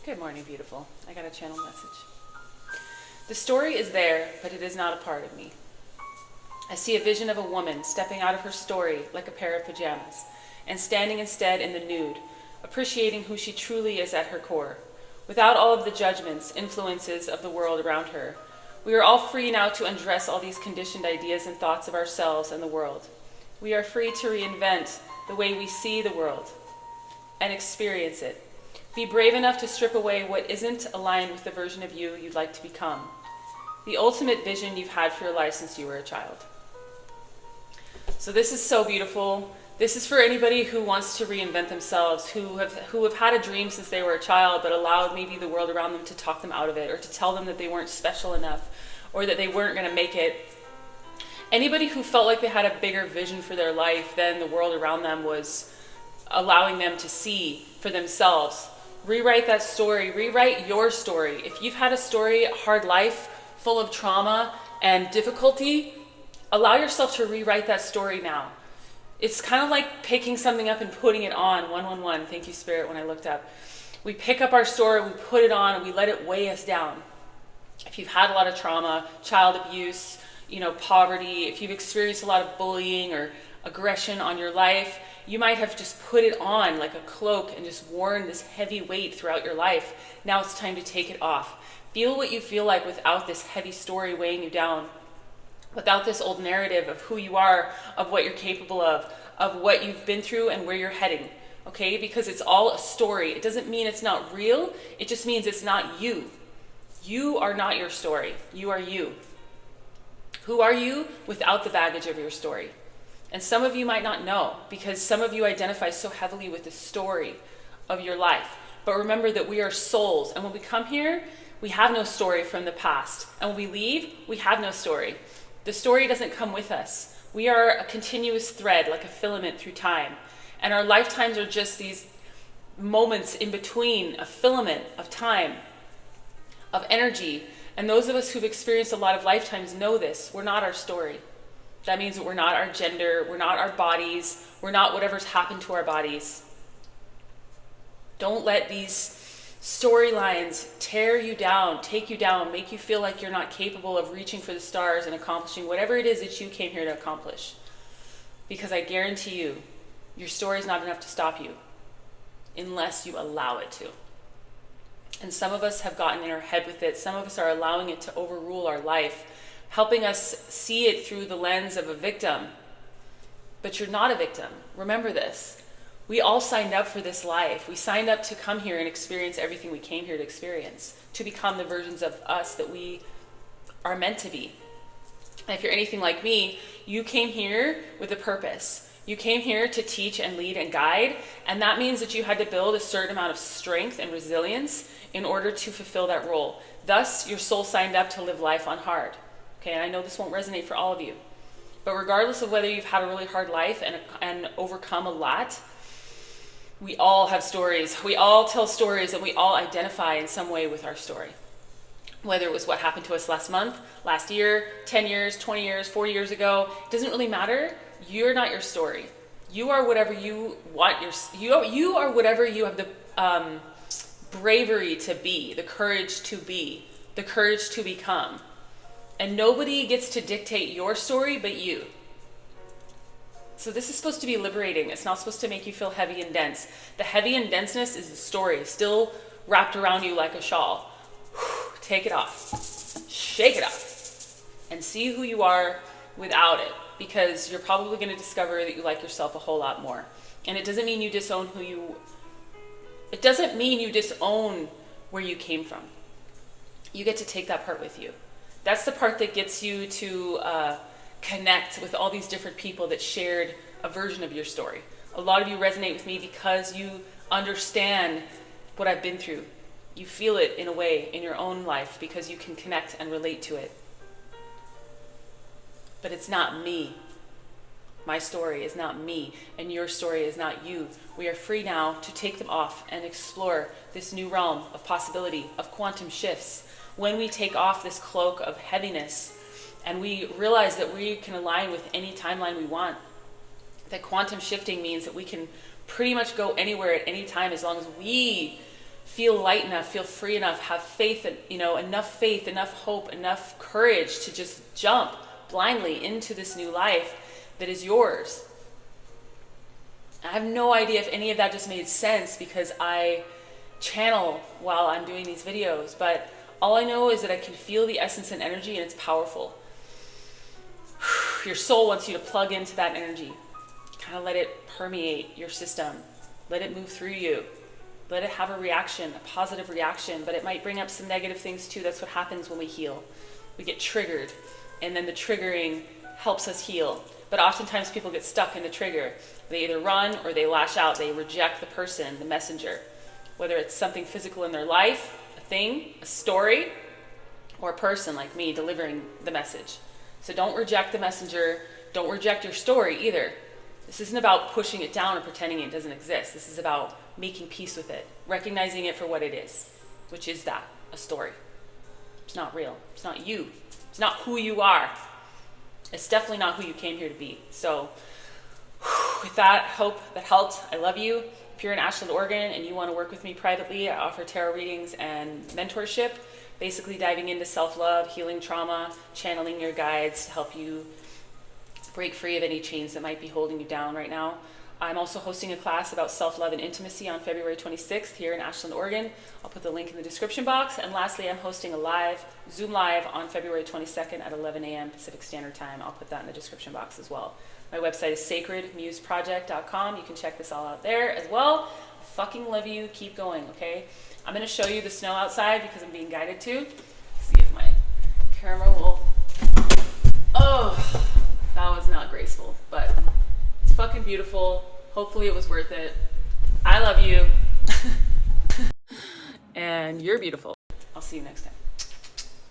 Good morning, beautiful. I got a channel message. The story is there, but it is not a part of me. I see a vision of a woman stepping out of her story like a pair of pajamas and standing instead in the nude, appreciating who she truly is at her core, without all of the judgments, influences of the world around her. We are all free now to undress all these conditioned ideas and thoughts of ourselves and the world. We are free to reinvent the way we see the world and experience it. Be brave enough to strip away what isn't aligned with the version of you you'd like to become. The ultimate vision you've had for your life since you were a child. So this is so beautiful. This is for anybody who wants to reinvent themselves, who have had a dream since they were a child, but allowed maybe the world around them to talk them out of it, or to tell them that they weren't special enough, or that they weren't going to make it. Anybody who felt like they had a bigger vision for their life than the world around them was allowing them to see for themselves. Rewrite that story. Rewrite your story. If you've had a story, a hard life, full of trauma and difficulty, allow yourself to rewrite that story now. It's kind of like picking something up and putting it on. 111. Thank you, Spirit, when I looked up. We pick up our story, we put it on, and we let it weigh us down. If you've had a lot of trauma, child abuse, poverty, if you've experienced a lot of bullying or aggression on your life, you might have just put it on like a cloak and just worn this heavy weight throughout your life. Now it's time to take it off. Feel what you feel like without this heavy story weighing you down, without this old narrative of who you are, of what you're capable of what you've been through and where you're heading, okay? Because it's all a story. It doesn't mean it's not real. It just means it's not you. You are not your story. You are you. Who are you without the baggage of your story? And some of you might not know, because some of you identify so heavily with the story of your life. But remember that we are souls, and when we come here, we have no story from the past. And when we leave, we have no story. The story doesn't come with us. We are a continuous thread, like a filament through time. And our lifetimes are just these moments in between, a filament of time, of energy. And those of us who've experienced a lot of lifetimes know this. We're not our story. That means that we're not our gender, we're not our bodies, we're not whatever's happened to our bodies. Don't let these storylines tear you down, take you down, make you feel like you're not capable of reaching for the stars and accomplishing whatever it is that you came here to accomplish. Because I guarantee you, your story is not enough to stop you unless you allow it to. And some of us have gotten in our head with it. Some of us are allowing it to overrule our life, helping us see it through the lens of a victim. But you're not a victim. Remember this. We all signed up for this life. We signed up to come here and experience everything we came here to experience, to become the versions of us that we are meant to be. And if you're anything like me, you came here with a purpose. You came here to teach and lead and guide, and that means that you had to build a certain amount of strength and resilience in order to fulfill that role. Thus, your soul signed up to live life on hard. Okay, and I know this won't resonate for all of you, but regardless of whether you've had a really hard life and overcome a lot, we all have stories. We all tell stories, and we all identify in some way with our story. Whether it was what happened to us last month, last year, 10 years, 20 years, 40 years ago, it doesn't really matter. You're not your story. You are whatever you want. You are whatever you have the bravery to be, the courage to be, the courage to become. And nobody gets to dictate your story but you. So this is supposed to be liberating. It's not supposed to make you feel heavy and dense. The heavy and denseness is the story, still wrapped around you like a shawl. Take it off. Shake it off. And see who you are without it. Because you're probably going to discover that you like yourself a whole lot more. And it doesn't mean you disown it doesn't mean you disown where you came from. You get to take that part with you. That's the part that gets you to connect with all these different people that shared a version of your story. A lot of you resonate with me because you understand what I've been through. You feel it in a way in your own life because you can connect and relate to it. But it's not me. My story is not me, and your story is not you. We are free now to take them off and explore this new realm of possibility, of quantum shifts. When we take off this cloak of heaviness and we realize that we can align with any timeline we want, that quantum shifting means that we can pretty much go anywhere at any time as long as we feel light enough, feel free enough, have faith, enough faith, enough hope, enough courage to just jump blindly into this new life that is yours. I have no idea if any of that just made sense because I channel while I'm doing these videos, but all I know is that I can feel the essence and energy, and it's powerful. Your soul wants you to plug into that energy. Kind of let it permeate your system. Let it move through you. Let it have a reaction, a positive reaction, but it might bring up some negative things too. That's what happens when we heal. We get triggered, and then the triggering helps us heal. But oftentimes people get stuck in the trigger. They either run or they lash out. They reject the person, the messenger. Whether it's something physical in their life, a thing, a story, or a person like me delivering the message. So don't reject the messenger. Don't reject your story either. This isn't about pushing it down or pretending it doesn't exist. This is about making peace with it, recognizing it for what it is, which is that, a story. It's not real. It's not you. It's not who you are. It's definitely not who you came here to be. So with that, hope that helped. I love you. If you're in Ashland, Oregon, and you want to work with me privately, I offer tarot readings and mentorship, basically diving into self-love, healing trauma, channeling your guides to help you break free of any chains that might be holding you down right now. I'm also hosting a class about self-love and intimacy on February 26th here in Ashland, Oregon. I'll put the link in the description box. And lastly, I'm hosting a Zoom Live on February 22nd at 11 a.m. Pacific Standard Time. I'll put that in the description box as well. My website is sacredmuseproject.com. You can check this all out there as well. I fucking love you. Keep going, okay? I'm going to show you the snow outside because I'm being guided to. See if my camera will... Oh, that was not graceful, but it's fucking beautiful. Hopefully it was worth it. I love you. And you're beautiful. I'll see you next time.